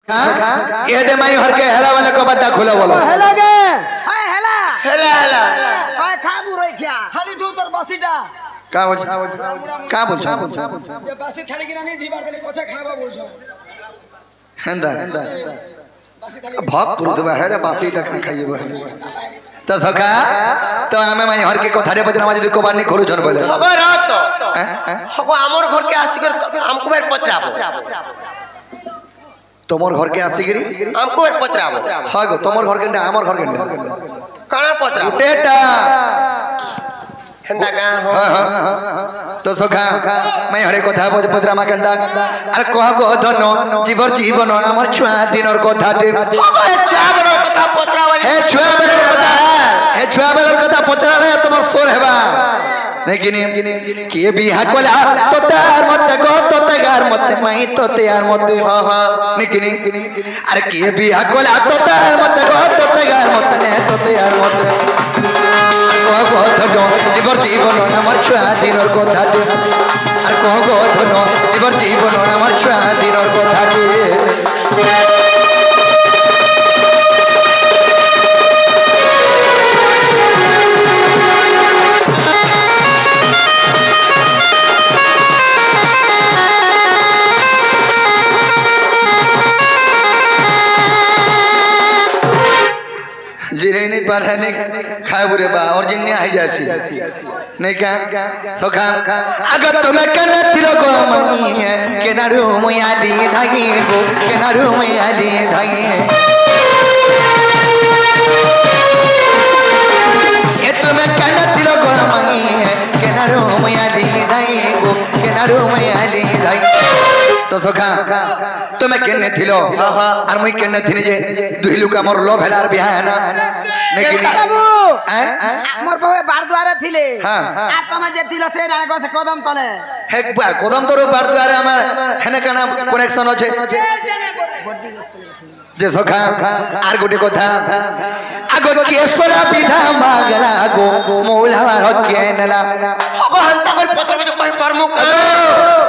ये दे माई हर के हेला वाला कबाड़ा खोला बोलो हेला गे हाय हेला हेला हेला हाय खाबू रही क्या खाली तू তোর বাসিটা का बोल যে বাসি থালি কিনা নি দিবার দিলে পচা খাবা বলছো हेंदा বাসি থালি भाग कर देबा है रे बासीटा खाइबो तो सखा तो आमे माई हर के कथारे पजरा मा जदी कबाड़ नि खोलु जन बोले हगो रात हगो हमर घर के आसी कर हमको बेर पचराबो तोमर घर के आसी गिरी हमको बेर पचराबो हां गो तोमर घर के हमर घर के काना पचराबो टेटा हेंदा का हो तो सखा मैं हरे कथा पजरा मा केंदा अरे कह गो धन जीवर जीवन हमर छुआ दिनर कथा दे हगो चाबर कथा पचराबो हे छुआ बेलर कथा पचराले तोमर सोर हेबा लेकिन के बिहा कोला तो तार मत गो तो तगार मत माई तो तयार मत लेकिन अरे के बिहा कोला तो तार मत गो तो तगार मत ने तो तयार मत को गो धनो जीवर जीवन हमर छुआ दिनर कथा दे আর কহ গো ধন জীবর জীবন আমার ছুয়া দিনর কথা দে जिरे नहीं पर है नहीं खाए बुरे बा और जिन्ने आई जासी नहीं क्या सखा अगर तुम्हें कने तिरो को मनी है के नारू मुयाली धागी गो के नारू मुयाली धागी ये तुम्हें कने तिरो को मनी है के नारू मुयाली धागी गो के नारू मुयाली धागी तो सखा तुम्हें केने थिलो और मुई केने थिनी जे दुहिलु का मोर लो भेलार बिहा है ना लेकिन बाबू हैं मोर बवे बार द्वारे थिले हां আর তুমি যে দিল সে রাগো সে কদম তলে हे कदम तोर बार द्वारे हमार हेने काना कनेक्शन আছে जे सखा आर गोटे कथा आगो केसला विधा मागला गो मौला हके नेला हगो हंता कर पत्र में कहि परमो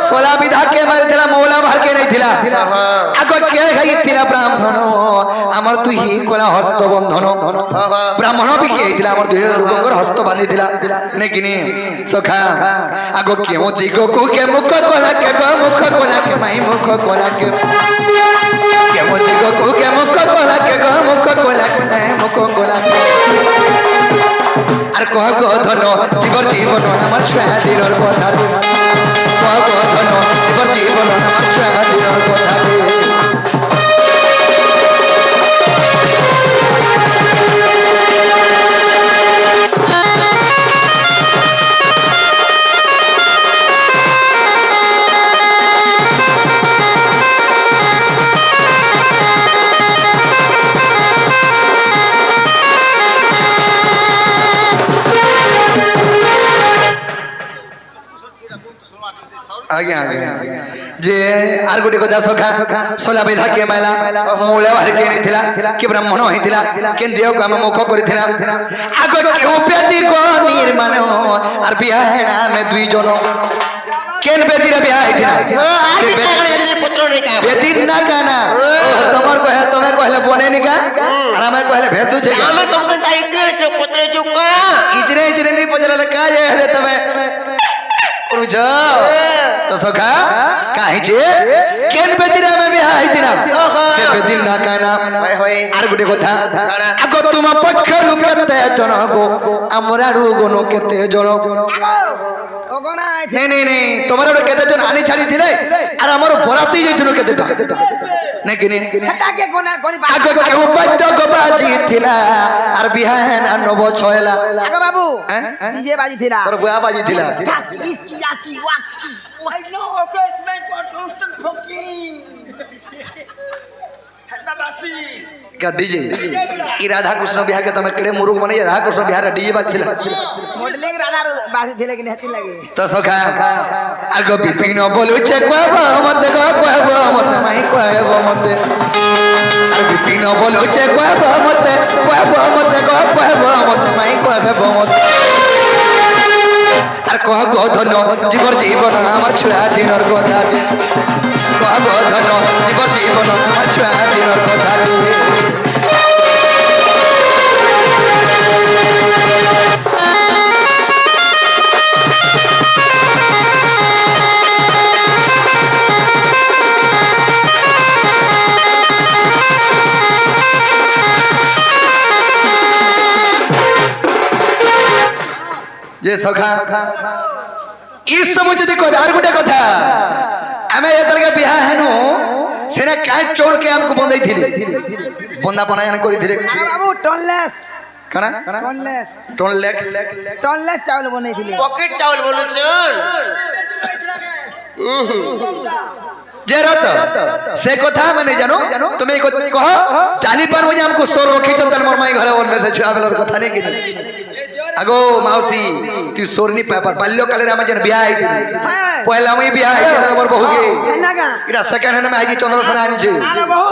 सोला विधा के मार दिला मौला भर के नहीं थिला आगो के गई थिला ब्राह्मण हमर तू ही कोला हस्त बंधन ब्राह्मण भी के थिला हमर दुहे रुगंगर हस्त बांधी थिला लेकिन सखा आगो के मोती को के मुख कोला के गो मुख कोला के माई मुख कोला के मोती को के मुख कोला के गो मुख कोला के माई मुख कोला के আর কহ গো ধন জীবর জীবন আমার ছুয়া দিনর কথা দে কহ গো ধন জীবর জীবন আমার ছুয়া দিনর কথা দে आगे आगे जे आर गोटे कथा सखा सोला विधा के मैला मूला बाहर के नहीं थिला कि ब्राह्मण होइथिला के देव का मुख करिथिला आगो क्यों पेदी को निर्माण आर बियाह ना में दुई जन केन बेदी रे बियाह हिथिला पत्र नहीं का बेदी ना काना तमर कहे तमे कहले बने नि का और हमें कहले भेतु छे हमें तुमके दाइत्रे पत्र जो का इजरे इजरे नहीं पजरले का जे है तमे रुजो तो सखा काहे जे केन बेदिरा में बियाह हितिना से बेदिन ना काना होय होय आर गुटे कथा आगो तुम पक्षरु केते जन गो हमरा रु गनो केते जन ओगोना नहीं नहीं नहीं तुम्हारा रो केते जन आनी छाड़ी थिले आर हमरो बराती जइथिनो केतेटा नहीं कि नहीं হেটা কে কোনা কোনি आगो केउ बद्द गो बाजी थिला आर बियाह ना नबो छयला আগো বাবু ডিজে বাজি থিলা तोर बुआ बाजी थिला इसकी याची वाक I know okay it's my god constant fucking हेला बासी का डीजे ई राधा कृष्ण बियाह के तमे केड़े मुरुग बने राधा कृष्ण बियाह रे डीजे बाजिला मॉडलिंग राधा बाजी थिले कि हेती लागे तो सखा आगो बिपिन बोलु चेकब मत गो कहब मत माई कहब मत आगो बिपिन बोलु चेकब मत कहब मत गो कहब मत माई कहब मत আর কহ গো ধন জীবর জীবন আমার ছুয়া দিনর কথা কহ গো ধন জীবর জীবন আমার ছুয়া যে সখা ই সবু যদি কবে আর গোটে কথা আমি এতলকে বিয়া হেনু সেনা কাই চৌলকে আমকু বন্দাইছিলে বন্দাপনা এনে করিছিলে আগে বাবু টনলেস কানা টনলেস টনলেক্স টনলেস চাউল বনাইছিলে পকেট চাউল বলুছন যে রত সে কথা মানে জানো তুমি কহ জানি পারবো যে আমকু সোর রখিছ তাহলে মোর মাই ঘরে বলবে সে ছুয়া বেলার কথা নেই কিনি আগো মাউসী তুই সোরনি পেপার বাল্যকালের আমার যেন বিয়া হইতিল হ্যাঁ পয়লা আমি বিয়া হইতিল আমার বহুকে এনাগা এটা সেকেন্ড হ্যান্ড মে আইজি চন্দ্রসেনা আনিছে আরে বহু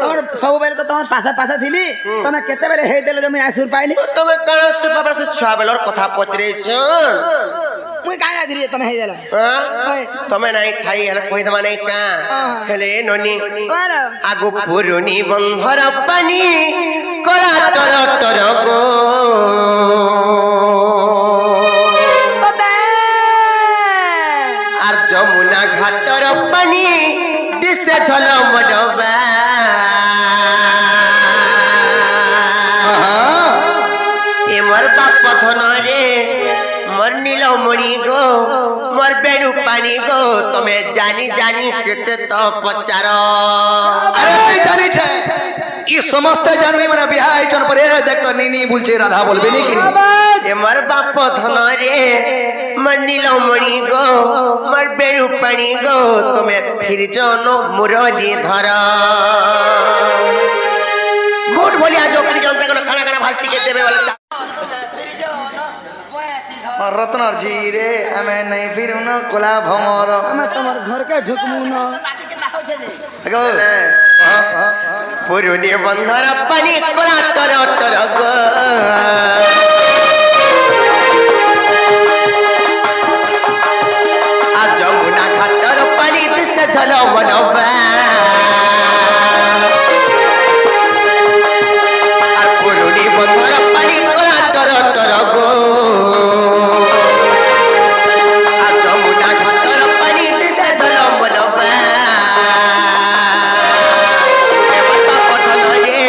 তোর সবুবেলে তো তোমার পাশে পাশে থিলি তুমি কেতেবেলে হেই দেলে জমি আসুর পাইলি তুমি কাণ সে বাবার সে ছুয়া বেলার কথা পচরেছন মুই কায়া দিলি তুমি হেই দেলা তুমি নাই থাই হেলে কই দমা নাই কা হেলে ননি বলো আগু পুরুনি বন্ধর পানি কলা টর টর গো আর যমুনা ঘাটর পানি দিশে ঝলমলবা এ মোর বাপ ধন রে মোর নীলমণি গো মোর বেণু পানি গো তুমি জানি জানি কেতে তো পচার আরে তুই জানিছ ই সমস্ত জানবি মানে বিয়া হইছন পরে দেখতো নিনি বলছে রাধা বলবে নি কিনি এ মোর বাপ ধন রে মোর নীলমণি গো মোর বেণু পানি গো তুমি ফির জন মুরলি ধর ঘুট বলিয়া জোকরি জনতা কোন খানা খানা ভালতিকে দেবে বলে রত্নর ঝি রে আমি নাই ফিরুন কোলা ভমর আমি তোমার ঘরকে ঢুকমু না আগো পুরুনি বন্ধর পানি কলা টর টর গো আর যমুনা ঘাটর পানি দিশে ঝলমলবা আর পুরুনি বন্ধর পানি কলা টর টর গো আর যমুনা ঘাটর পানি দিশে ঝলমলবা এবার বাপ ধন রে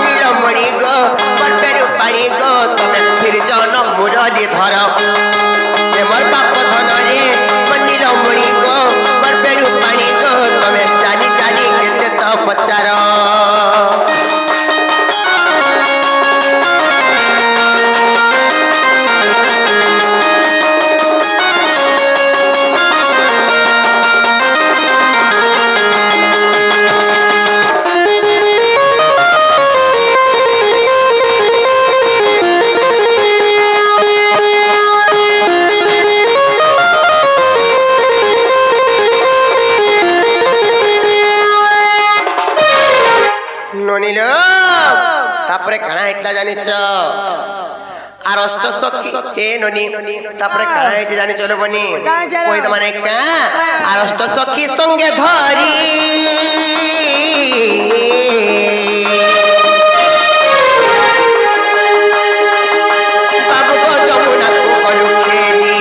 নীলমণি গো মোর বেণু পানি গো তুমি ফির জন মুরলি ধর এবার বাপ ধন রে নীলমণি গো মোর বেণু পানি গো তুমি জানি জানি কেতে তো পচার ননিল তারপরে কাଣା হইতলা জানিছ আর অষ্ট সখী এ ননি তারপরে কাଣା হইছে জানি চলো বনি কই মানে কা আর অষ্ট সখী সঙ্গে ধরি বাবু গো যমুনা কু গলু খেলি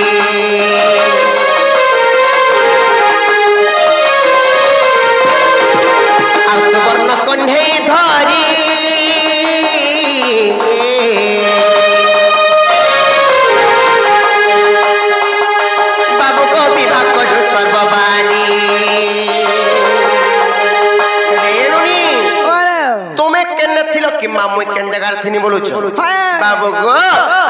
আর সুবর্ণ কণ্ঠে ধরি বাবু গো বিবাহ করু সর্ববাণী তুমি কেন থিল কিংবা মুই কেন জায়গার থিনি বলুছ বাবু গো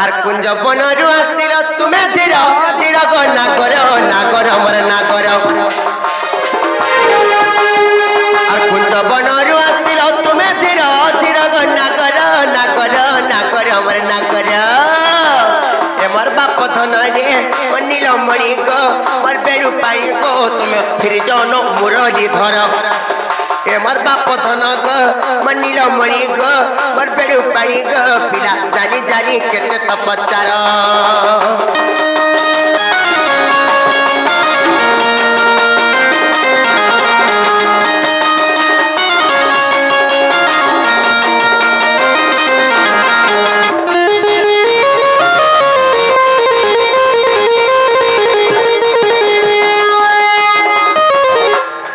আর কুঞ্জ বনরু আসিল তুমি ধীর ধীর গো না কর মর না কর আর কুঞ্জ বনরু আসিল তুমি ধীর ধীর গো না কর আমার না কর এমর বাপ ধন রে নীলমণি গো মোর বেণু পানি গো তুমি ফির জন মুরলি ধর এমর বাপ ধন গো নীলমণি গো মোর বেণু পানি গো পিলা জানি জানি কেতে তপচার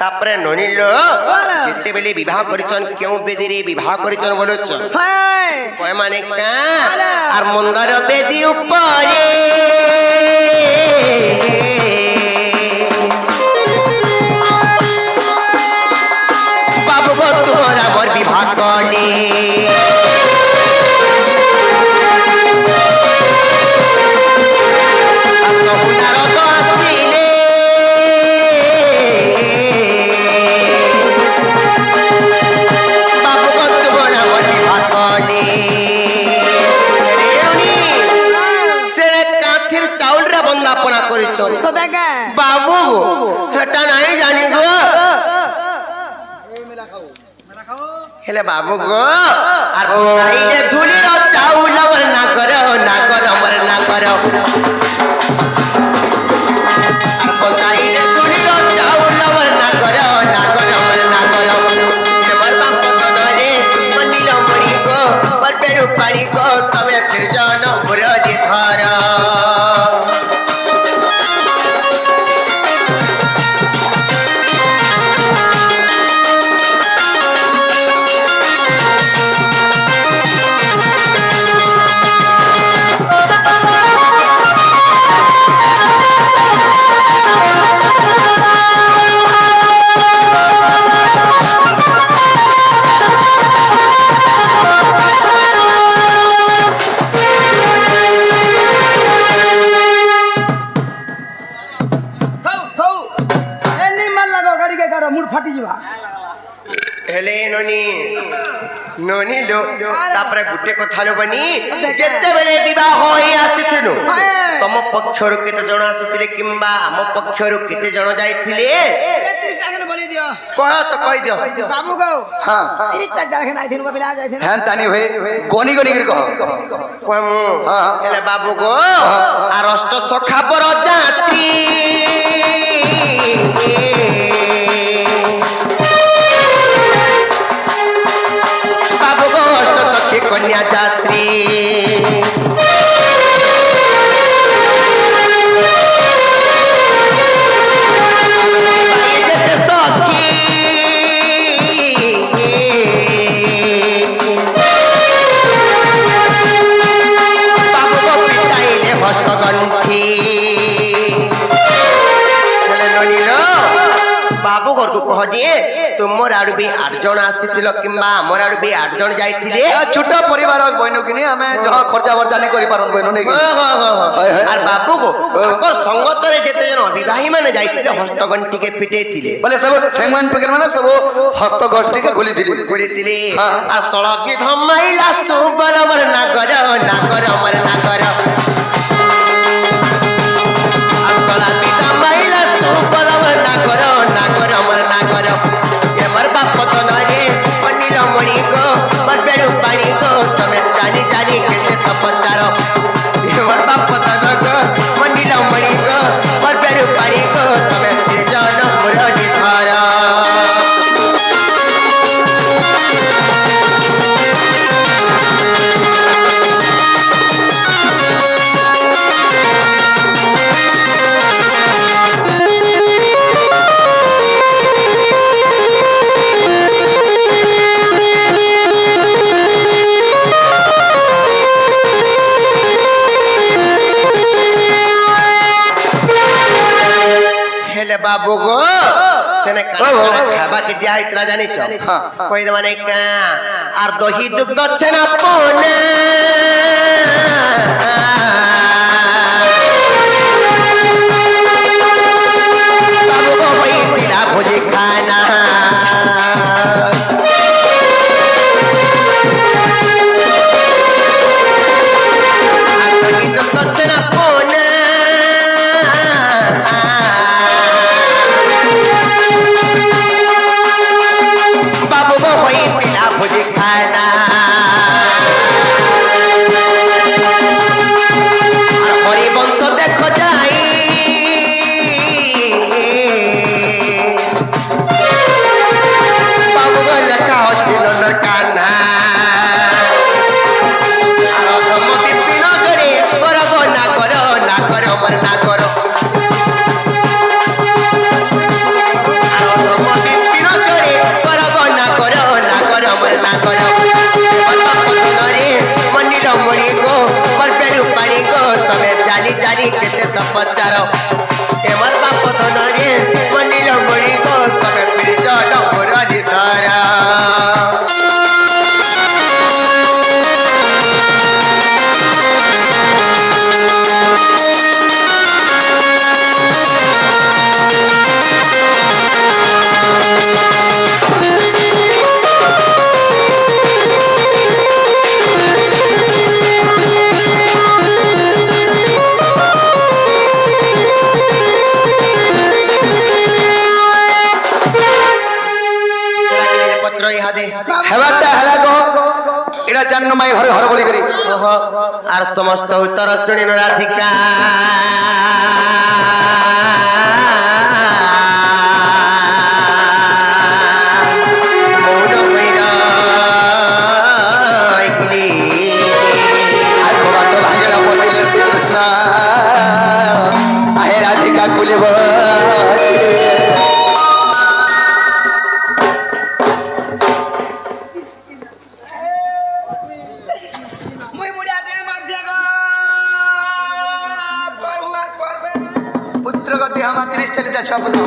তারপরে ননিল যেতেবেলে বিবাহ করিছন কেউ বেদিরে বিবাহ করিছন বলুছ হ্যাঁ কয় মানে কা আর মন্দার বেদি উপরে বাবু গো তোমার আমার বিবাহ কলে বাবু হেটা নাই জানি গো হেলে বাবু গো আর বসাইলে ধুলির চাউল আমার না কর আমার না কর আর বসাইলে ধুলির চাউল আমার না কর আমার না কর আমার বাপ রে মনিল মরি গো আর পেরু পারি গো তবে ফির জান পুরো দি ধরা থাও থাও এনি মাল লাগাও গাড়ি কে কাটো মুড ফাটি যাবা হেলে ননি ননি লো তারপরে গুটে কথা লো বনি যেতেবেলে বিবাহ হই আসিথিলু তম পক্ষরু কেতে জন আসিଥିଲେ কিংবা আম পক্ষরু কেতে জন যাইଥିଲେ 33 টাকা বলি দিও কহ তো কই দিও বাবু গো হ্যাঁ 34 টাকা নাই দিন বিনা যাইছিল হ্যাঁ তানি ভাই গনি গনি করে কহ কমু হ্যাঁ। হেলে বাবু গো আর অষ্ট সখা বর যাত্রী বাবু গো অষ্ট সখী কন্যা যাত্রী যেতে সখী বাবু গো পিটাইলে হস্তগন্থি হেলে ননিল বাবু ঘরକୁ কহ যে ତୁମର ଆଡୁ ବି 8 ଜଣ ଆସିଥିଲ କିମ୍ବା ଆମର ଆଡୁ ବି 8 ଜଣ ଯାଇଥିଲେ ছোট পরিবার বইনু কিনি আমি যহ খরচা বর্চা নি করি পারন বইনু নেকি আর বাবু গো তাଙ୍କର ସଙ୍ଗତରେ ଯେତେ ଜଣ ବିବାହୀ ମାନେ ଯାଇଥିଲେ ହସ୍ତଗଣ୍ଠିକେ ପିଟେଇଥିଲେ বলে সব ঠেংমান পকের মানে সব হস্ত গোষ্ঠী কে খুলি দিলি ପିଟେଇଥିଲେ হ্যাঁ। আর ସଳକି ଧମାଇଲା ସୁବଲ ମୋର ନାଗର ମୋର ନାଗର আর ସଳକି ଧମାଇଲା ସୁବଲ ମୋର ନାଗର ମୋର ନାଗର এমর বাপ তনরে অনিল মণি গো মর বেড়ু পানি গো তুমি জানি জানি কেতে তপচার এমর বাপ তন গো অনিল মণি গো মর বেড়ু পানি গো তুমি জন মুরদি ধরা হেলে বাবু গো সেনে কানা খাবা কে দিয়া হইতরা জানিছ কই দে মানে কা আর দহি দুগ্ধ ছনা পোনা বাবু গো হইতিলা ভোজি খানা আর দহি দুগ্ধ ছনা পোনা বাবু গো হইতিলা ভোজি খানা হেবারটা হেলা গো এটা জান্ন মাই ঘরে ঘরে বলি করি ওহো, আর সমস্ত উত্তর শুনিল রাধিকা মৌন হইরা এগুলি। আর গোবান্ত ভাগেরা বসিলে শ্রীকৃষ্ণ আহে রাধিকা কুলে বসিলে মুই মুড়িয়াতে মারছে গো পুত্র গতি আমার 30-40টা ছুয়া পুত্র